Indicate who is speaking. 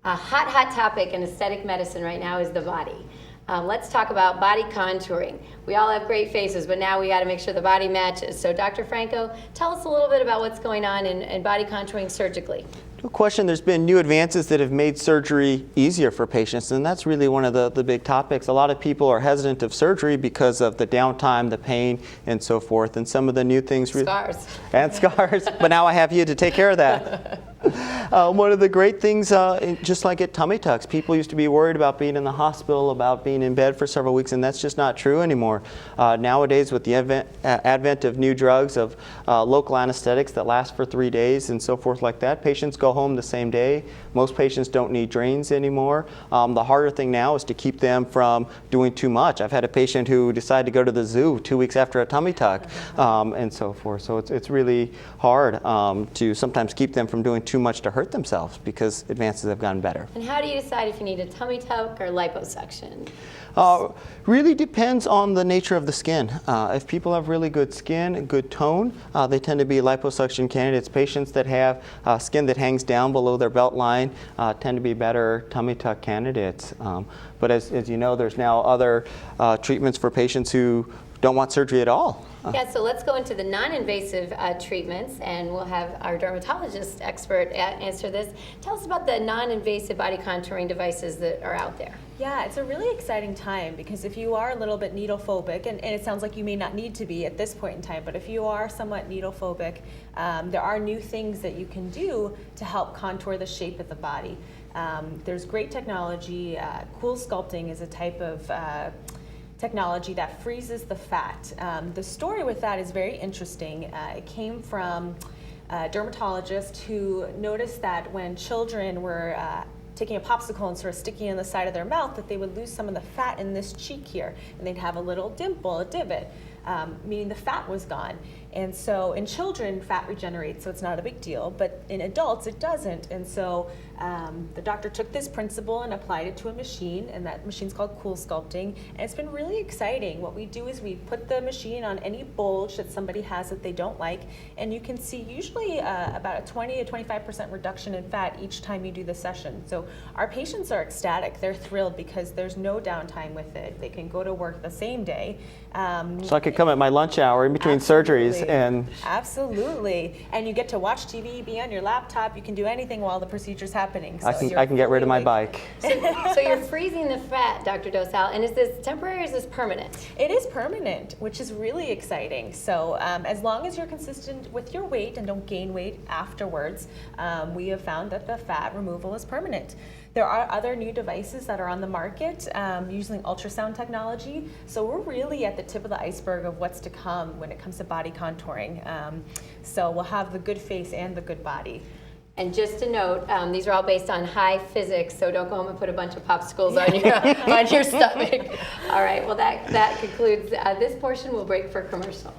Speaker 1: A hot topic in aesthetic medicine right now is the body. Let's talk about body contouring. We all have great faces, but now we got to make sure the body matches. So Dr. Franco, tell us a little bit about what's going on in body contouring surgically.
Speaker 2: No question, there's been new advances that have made surgery easier for patients, and that's really one of the big topics. A lot of people are hesitant of surgery because of the downtime, the pain, and so forth, and some of the new things...
Speaker 1: Scars.
Speaker 2: And scars, but now I have you to take care of that. One of the great things, just like at tummy tucks, people used to be worried about being in the hospital, about being in bed for several weeks, and that's just not true anymore. Nowadays, with the advent of new drugs, of local anesthetics that last for 3 days and so forth like that, patients go home the same day. Most patients don't need drains anymore. The harder thing now is to keep them from doing too much. I've had a patient who decided to go to the zoo 2 weeks after a tummy tuck, and so forth. So it's really hard to sometimes keep them from doing too much to hurt themselves because advances have gotten better.
Speaker 1: And how do you decide if you need a tummy tuck or liposuction?
Speaker 2: Really depends on the nature of the skin. If people have really good skin, good tone, they tend to be liposuction candidates. Patients that have skin that hangs down below their belt line tend to be better tummy tuck candidates. But as you know, there's now other treatments for patients who don't want surgery at all.
Speaker 1: Yeah, so let's go into the non-invasive treatments, and we'll have our dermatologist expert answer this. Tell us about the non-invasive body contouring devices that are out there.
Speaker 3: Yeah, it's a really exciting time because if you are a little bit needle phobic, and it sounds like you may not need to be at this point in time, but if you are somewhat needle phobic, there are new things that you can do to help contour the shape of the body. There's great technology. Cool sculpting is a type of technology that freezes the fat. The story with that is very interesting. It came from a dermatologist who noticed that when children were taking a popsicle and sort of sticking it in the side of their mouth, that they would lose some of the fat in this cheek here, and they'd have a little dimple, a divot, meaning the fat was gone. And so in children, fat regenerates, so it's not a big deal, but in adults, it doesn't. And so the doctor took this principle and applied it to a machine, and that machine's called Cool Sculpting, and it's been really exciting. What we do is we put the machine on any bulge that somebody has that they don't like, and you can see usually about a 20 to 25% reduction in fat each time you do the session. So our patients are ecstatic. They're thrilled because there's no downtime with it. They can go to work the same day.
Speaker 2: So I could come at my lunch hour in between surgeries and...
Speaker 3: Absolutely. And you get to watch TV, be on your laptop. You can do anything while the procedure's happening. So
Speaker 2: I can get rid of my bike.
Speaker 1: So you're freezing the fat, Dr. Doral, and is this temporary or is this permanent?
Speaker 3: It is permanent, which is really exciting. So as long as you're consistent with your weight and don't gain weight afterwards, we have found that the fat removal is permanent. There are other new devices that are on the market using ultrasound technology. So we're really at the tip of the iceberg of what's to come when it comes to body contouring. So we'll have the good face and the good body.
Speaker 1: And just a note, these are all based on high physics, so don't go home and put a bunch of popsicles on your stomach. All right, well that concludes this portion. We'll break for commercial.